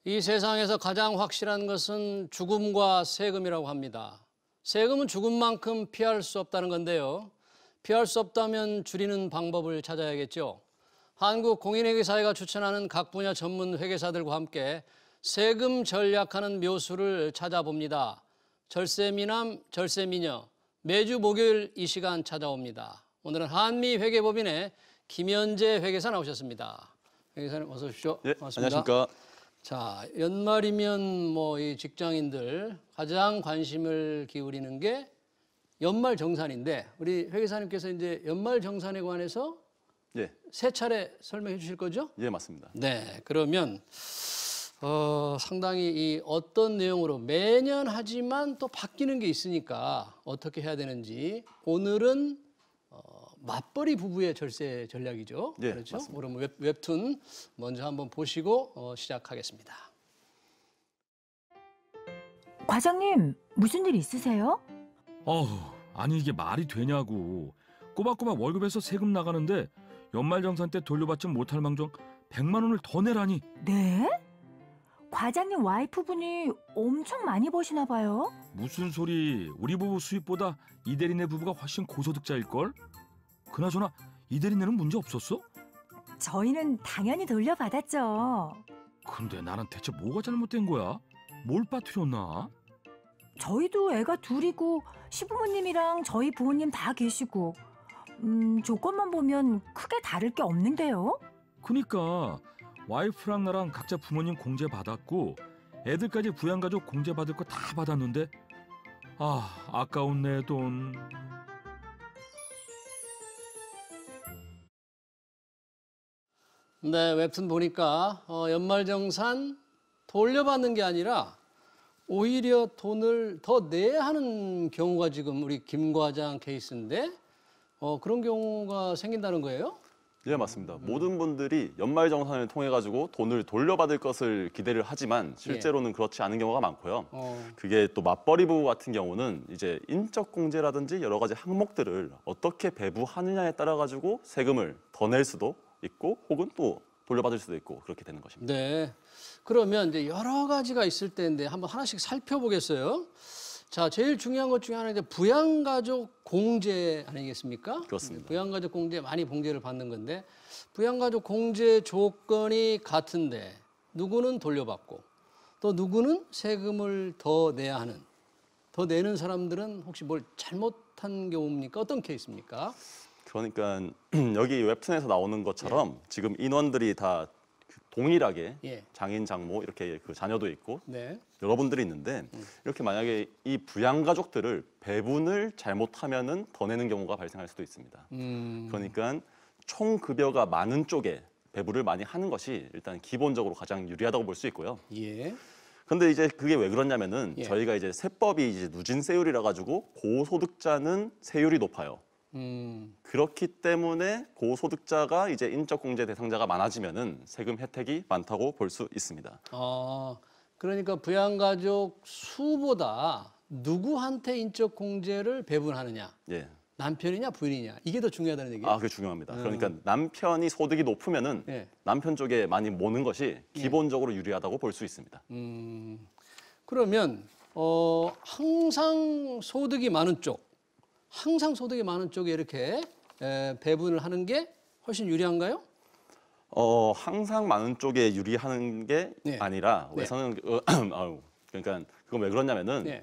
이 세상에서 가장 확실한 것은 죽음과 세금이라고 합니다. 세금은 죽음만큼 피할 수 없다는 건데요. 피할 수 없다면 줄이는 방법을 찾아야겠죠. 한국공인회계사회가 추천하는 각 분야 전문 회계사들과 함께 세금 전략하는 묘수를 찾아봅니다. 절세미남, 절세미녀, 매주 목요일 이 시간 찾아옵니다. 오늘은 한미회계법인의 김현재 회계사 나오셨습니다. 회계사님 어서 오십시오. 네, 반갑습니다. 안녕하십니까. 자, 연말이면 이 직장인들 가장 관심을 기울이는 게 연말 정산인데 우리 회계사님께서 이제 연말 정산에 관해서 예, 세 차례 설명해 주실 거죠? 예, 맞습니다. 네, 그러면 상당히 이 어떤 내용으로 매년 하지만 또 바뀌는 게 있으니까 어떻게 해야 되는지 오늘은 맞벌이 부부의 절세 전략이죠. 예, 그렇죠? 맞습니다. 그럼 웹툰 먼저 한번 보시고 시작하겠습니다. 과장님, 무슨 일 있으세요? 아니 이게 말이 되냐고. 꼬박꼬박 월급에서 세금 나가는데 연말정산 때 돌려받지 못할 망정 100만 원을 더 내라니. 네? 과장님 와이프분이 엄청 많이 버시나 봐요? 무슨 소리. 우리 부부 수입보다 이대리네 부부가 훨씬 고소득자일걸? 그나저나 이대리네는 문제 없었어? 저희는 당연히 돌려받았죠. 근데 나는 대체 뭐가 잘못된 거야? 뭘 빠뜨렸나? 저희도 애가 둘이고 시부모님이랑 저희 부모님 다 계시고 조건만 보면 크게 다를 게 없는데요? 그니까 와이프랑 나랑 각자 부모님 공제 받았고 애들까지 부양가족 공제 받을 거 다 받았는데 아까운 내 돈. 네, 웹툰 보니까 연말정산 돌려받는 게 아니라 오히려 돈을 더 내야 하는 경우가 지금 우리 김 과장 케이스인데 그런 경우가 생긴다는 거예요? 예, 맞습니다. 모든 분들이 연말정산을 통해 가지고 돈을 돌려받을 것을 기대를 하지만 실제로는 그렇지 않은 경우가 많고요. 그게 또 맞벌이 부부 같은 경우는 이제 인적공제라든지 여러 가지 항목들을 어떻게 배부하느냐에 따라 가지고 세금을 더 낼 수도 있고 혹은 또 돌려받을 수도 있고 그렇게 되는 것입니다. 네. 그러면 이제 여러 가지가 있을 텐데 한번 하나씩 살펴보겠어요. 자, 제일 중요한 것 중에 하나가 이제 부양가족 공제 아니겠습니까? 그렇습니다. 부양가족 공제 많이 공제를 받는 건데 부양가족 공제 조건이 같은데 누구는 돌려받고 또 누구는 세금을 더 내야 하는 더 내는 사람들은 혹시 뭘 잘못한 경우입니까? 어떤 케이스입니까? 그러니까 여기 웹툰에서 나오는 것처럼 지금 인원들이 다 동일하게 장인, 장모 이렇게 그 자녀도 있고 네. 여러분들이 있는데 이렇게 만약에 이 부양가족들을 배분을 잘못하면은 더 내는 경우가 발생할 수도 있습니다. 그러니까 총 급여가 많은 쪽에 배분을 많이 하는 것이 일단 기본적으로 가장 유리하다고 볼 수 있고요. 예. 근데 이제 그게 왜 그러냐면은 저희가 이제 세법이 이제 누진세율이라 가지고 고소득자는 세율이 높아요. 그렇기 때문에 고소득자가 이제 인적공제 대상자가 많아지면은 세금 혜택이 많다고 볼 수 있습니다. 그러니까 부양가족 수보다 누구한테 인적공제를 배분하느냐, 예. 남편이냐 부인이냐 이게 더 중요하다는 얘기예요. 그게 중요합니다. 그러니까 남편이 소득이 높으면은 남편 쪽에 많이 모는 것이 기본적으로 유리하다고 볼 수 있습니다. 그러면 항상 소득이 많은 쪽에 이렇게 배분을 하는 게 훨씬 유리한가요? 항상 많은 쪽에 유리하는 게 아니라 우선은 그러니까 그건 왜 그러냐면은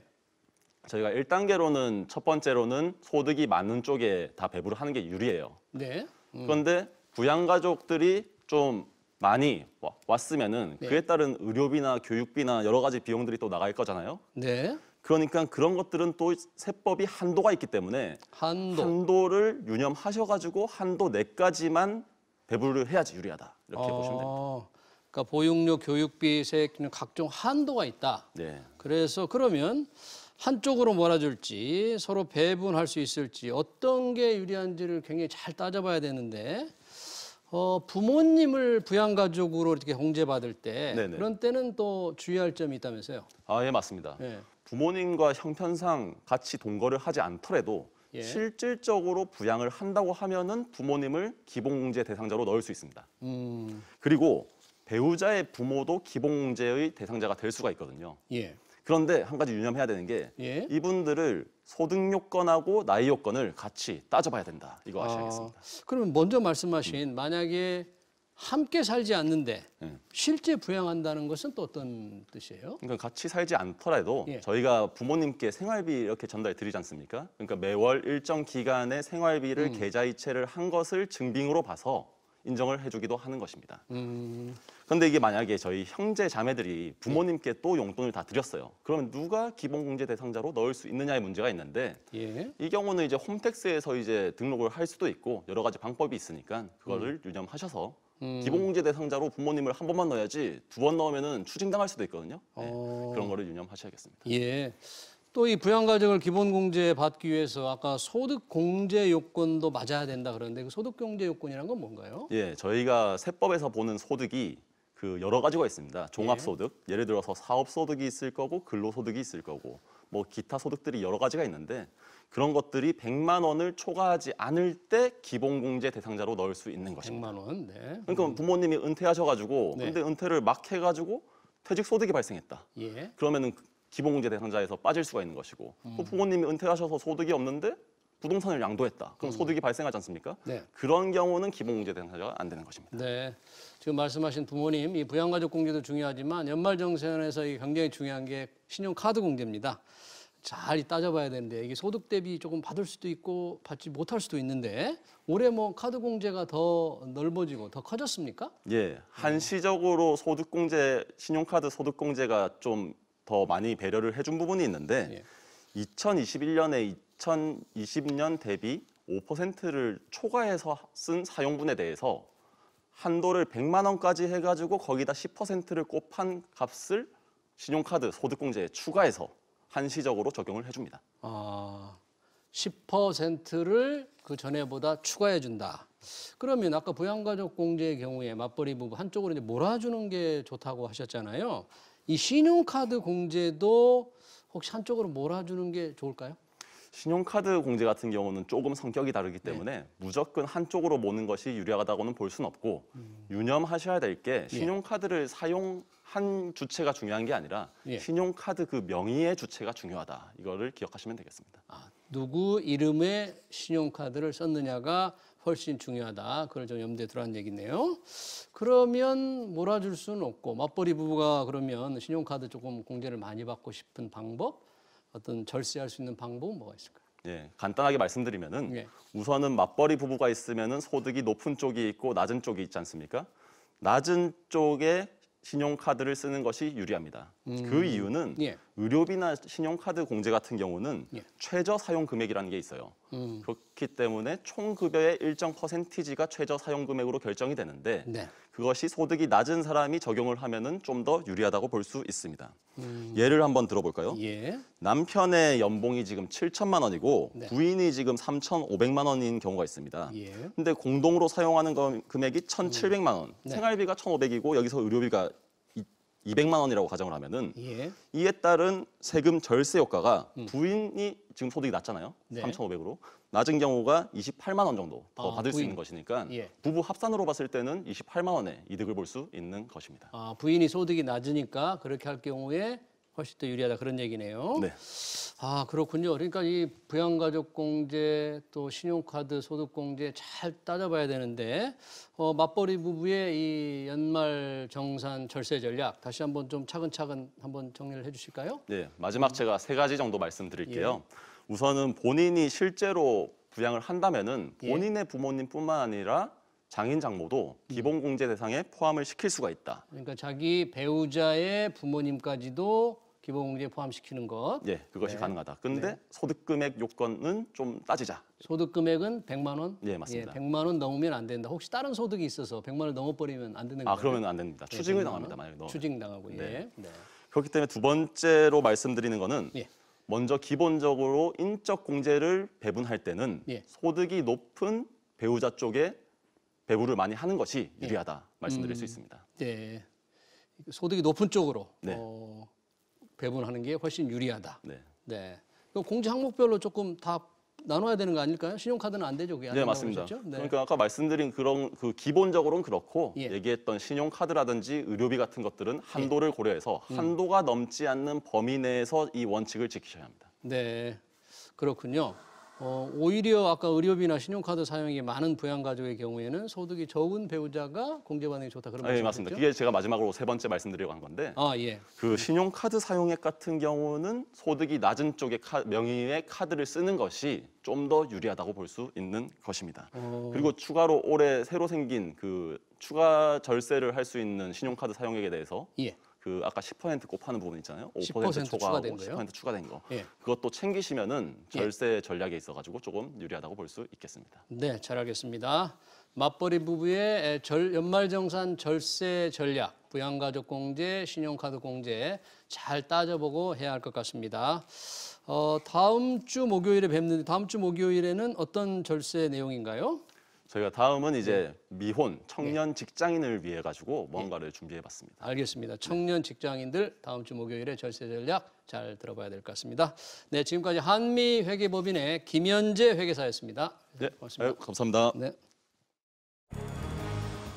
저희가 1단계로는 첫 번째로는 소득이 많은 쪽에 다 배분을 하는 게 유리해요. 네. 그런데 부양가족들이 좀 많이 왔으면은 그에 따른 의료비나 교육비나 여러 가지 비용들이 또 나갈 거잖아요. 네. 그러니까 그런 것들은 또 세법이 한도가 있기 때문에 한도를 유념하셔가지고 한도 내까지만 배분을 해야지 유리하다 이렇게 보시면 됩니다. 그러니까 보육료, 교육비, 세액비는 각종 한도가 있다. 네. 그래서 그러면 한쪽으로 몰아줄지 서로 배분할 수 있을지 어떤 게 유리한지를 굉장히 잘 따져봐야 되는데 부모님을 부양가족으로 이렇게 공제받을 때 그런 때는 또 주의할 점이 있다면서요? 예, 맞습니다. 부모님과 형편상 같이 동거를 하지 않더라도 실질적으로 부양을 한다고 하면은 부모님을 기본공제 대상자로 넣을 수 있습니다. 그리고 배우자의 부모도 기본공제의 대상자가 될 수가 있거든요. 예. 그런데 한 가지 유념해야 되는 게 예. 이분들을 소득 요건하고 나이 요건을 같이 따져봐야 된다. 이거 아셔야겠습니다. 그러면 먼저 말씀하신 만약에 함께 살지 않는데 실제 부양한다는 것은 또 어떤 뜻이에요? 그러니까 같이 살지 않더라도 예. 저희가 부모님께 생활비 이렇게 전달해 드리지 않습니까? 그러니까 매월 일정 기간의 생활비를 계좌이체를 한 것을 증빙으로 봐서 인정을 해주기도 하는 것입니다. 그런데 이게 만약에 저희 형제 자매들이 부모님께 또 용돈을 다 드렸어요. 그러면 누가 기본공제 대상자로 넣을 수 있느냐의 문제가 있는데 예. 이 경우는 이제 홈택스에서 이제 등록을 할 수도 있고 여러 가지 방법이 있으니까 그거를 유념하셔서 기본공제 대상자로 부모님을 한 번만 넣어야지 두 번 넣으면은 추징당할 수도 있거든요. 네, 그런 거를 유념하셔야겠습니다. 예. 또 이 부양가족을 기본공제 받기 위해서 아까 소득공제 요건도 맞아야 된다 그러는데 그 소득공제 요건이란 건 뭔가요? 예, 저희가 세법에서 보는 소득이 그 여러 가지가 있습니다. 종합소득, 예를 들어서 사업소득이 있을 거고 근로소득이 있을 거고 뭐 기타 소득들이 여러 가지가 있는데 그런 것들이 100만 원을 초과하지 않을 때 기본공제 대상자로 넣을 수 있는 것입니다. 100만 원. 네. 그러니까 부모님이 은퇴하셔가지고 네. 근데 은퇴를 막 해가지고 퇴직소득이 발생했다. 예. 그러면은 기본공제 대상자에서 빠질 수가 있는 것이고 또 부모님이 은퇴하셔서 소득이 없는데 부동산을 양도했다. 그럼 소득이 발생하지 않습니까? 네. 그런 경우는 기본공제 대상자가 안 되는 것입니다. 네. 지금 말씀하신 부모님 이 부양가족 공제도 중요하지만 연말정산에서 이 굉장히 중요한 게 신용카드 공제입니다. 잘 따져봐야 되는데 이게 소득 대비 조금 받을 수도 있고 받지 못할 수도 있는데 올해 뭐 카드 공제가 더 넓어지고 더 커졌습니까? 예, 한시적으로 소득공제, 신용카드 소득공제가 좀 더 많이 배려를 해준 부분이 있는데 2021년에 2020년 대비 5%를 초과해서 쓴 사용분에 대해서 한도를 100만 원까지 해가지고 거기다 10%를 곱한 값을 신용카드 소득공제에 추가해서 한시적으로 적용을 해줍니다. 아, 10%를 그 전에보다 추가해 준다. 그러면 아까 부양가족 공제의 경우에 맞벌이 부부 한쪽으로 이제 몰아주는 게 좋다고 하셨잖아요. 이 신용카드 공제도 혹시 한쪽으로 몰아주는 게 좋을까요? 신용카드 공제 같은 경우는 조금 성격이 다르기 때문에 무조건 한쪽으로 모는 것이 유리하다고는 볼 수는 없고 유념하셔야 될 게 신용카드를 사용한 주체가 중요한 게 아니라 신용카드 그 명의의 주체가 중요하다. 이거를 기억하시면 되겠습니다. 아, 누구 이름의 신용카드를 썼느냐가 훨씬 중요하다. 그걸 좀 염두에 두라는 얘기네요. 그러면 몰아줄 수는 없고 맞벌이 부부가 그러면 신용카드 조금 공제를 많이 받고 싶은 방법, 어떤 절세할 수 있는 방법은 뭐가 있을까요? 예, 간단하게 말씀드리면은 우선은 맞벌이 부부가 있으면은 소득이 높은 쪽이 있고 낮은 쪽이 있지 않습니까? 낮은 쪽에 신용카드를 쓰는 것이 유리합니다. 그 이유는 의료비나 신용카드 공제 같은 경우는 최저 사용 금액이라는 게 있어요. 그렇기 때문에 총 급여의 일정 퍼센티지가 최저 사용 금액으로 결정이 되는데 그것이 소득이 낮은 사람이 적용을 하면은 좀 더 유리하다고 볼 수 있습니다. 예를 한번 들어볼까요? 남편의 연봉이 지금 7천만 원이고 부인이 지금 3,500만 원인 경우가 있습니다. 근데 공동으로 사용하는 금액이 1,700만 원, 생활비가 1,500이고 여기서 의료비가 200만 원이라고 가정을 하면은 이에 따른 세금 절세 효과가 부인이 지금 소득이 낮잖아요. 3,500으로. 낮은 경우가 28만 원 정도 더 받을 수 있는 것이니까 부부 합산으로 봤을 때는 28만 원의 이득을 볼 수 있는 것입니다. 아, 부인이 소득이 낮으니까 그렇게 할 경우에 훨씬 더 유리하다 그런 얘기네요. 네. 아, 그렇군요. 그러니까 이 부양가족 공제 또 신용카드 소득 공제 잘 따져봐야 되는데 맞벌이 부부의 이 연말 정산 절세 전략 다시 한번 좀 차근차근 한번 정리를 해주실까요? 네, 마지막 제가 세 가지 정도 말씀드릴게요. 우선은 본인이 실제로 부양을 한다면은 본인의 부모님뿐만 아니라 장인 장모도 기본 공제 대상에 포함을 시킬 수가 있다. 그러니까 자기 배우자의 부모님까지도 기본 공제에 포함시키는 것. 예, 그것이 가능하다. 근데 소득 금액 요건은 좀 따지자. 소득 금액은 100만 원? 예, 맞습니다. 100만 원 넘으면 안 된다. 혹시 다른 소득이 있어서 100만 원을 넘어버리면 안 되는 거예요? 아, 그러면 안 됩니다. 추징을 당합니다. 만약에 넣으면. 추징 당하고. 그렇기 때문에 두 번째로 말씀드리는 거는 먼저 기본적으로 인적 공제를 배분할 때는 소득이 높은 배우자 쪽에 배분을 많이 하는 것이 유리하다 말씀드릴 수 있습니다. 네, 소득이 높은 쪽으로 배분하는 게 훨씬 유리하다. 네. 그럼 공제 항목별로 조금 다 나눠야 되는 거 아닐까요? 신용카드는 안 되죠, 그게. 안 네, 된다고 맞습니다. 그러셨죠? 네. 그러니까 아까 말씀드린 그런 그 기본적으로는 그렇고 예. 얘기했던 신용카드라든지 의료비 같은 것들은 한도를 고려해서 한도가 넘지 않는 범위 내에서 이 원칙을 지키셔야 합니다. 네, 그렇군요. 오히려 아까 의료비나 신용카드 사용이 많은 부양가족의 경우에는 소득이 적은 배우자가 공제받는 게 좋다 그런 네, 말씀이죠? 맞습니다. 그게 제가 마지막으로 세 번째 말씀드리려고 한 건데 아, 예. 그 신용카드 사용액 같은 경우는 소득이 낮은 쪽의 명의의 카드를 쓰는 것이 좀 더 유리하다고 볼 수 있는 것입니다. 그리고 추가로 올해 새로 생긴 그 추가 절세를 할 수 있는 신용카드 사용액에 대해서 예. 그 아까 10% 곱하는 부분 있잖아요. 5% 10% 초과하고 추가된 거요? 10% 추가된 거. 예. 그것도 챙기시면은 절세 전략에 있어가지고 조금 유리하다고 볼 수 있겠습니다. 네, 잘 알겠습니다. 맞벌이 부부의 연말정산 절세 전략, 부양가족 공제, 신용카드 공제 잘 따져보고 해야 할 것 같습니다. 다음 주 목요일에 뵙는데 다음 주 목요일에는 어떤 절세 내용인가요? 저희가 다음은 이제 미혼 청년 직장인을 위해 가지고 뭔가를 준비해봤습니다. 알겠습니다. 청년 직장인들 다음 주 목요일에 절세 전략 잘 들어봐야 될 것 같습니다. 네, 지금까지 한미회계법인의 김현재 회계사였습니다. 네, 고맙습니다. 감사합니다. 네.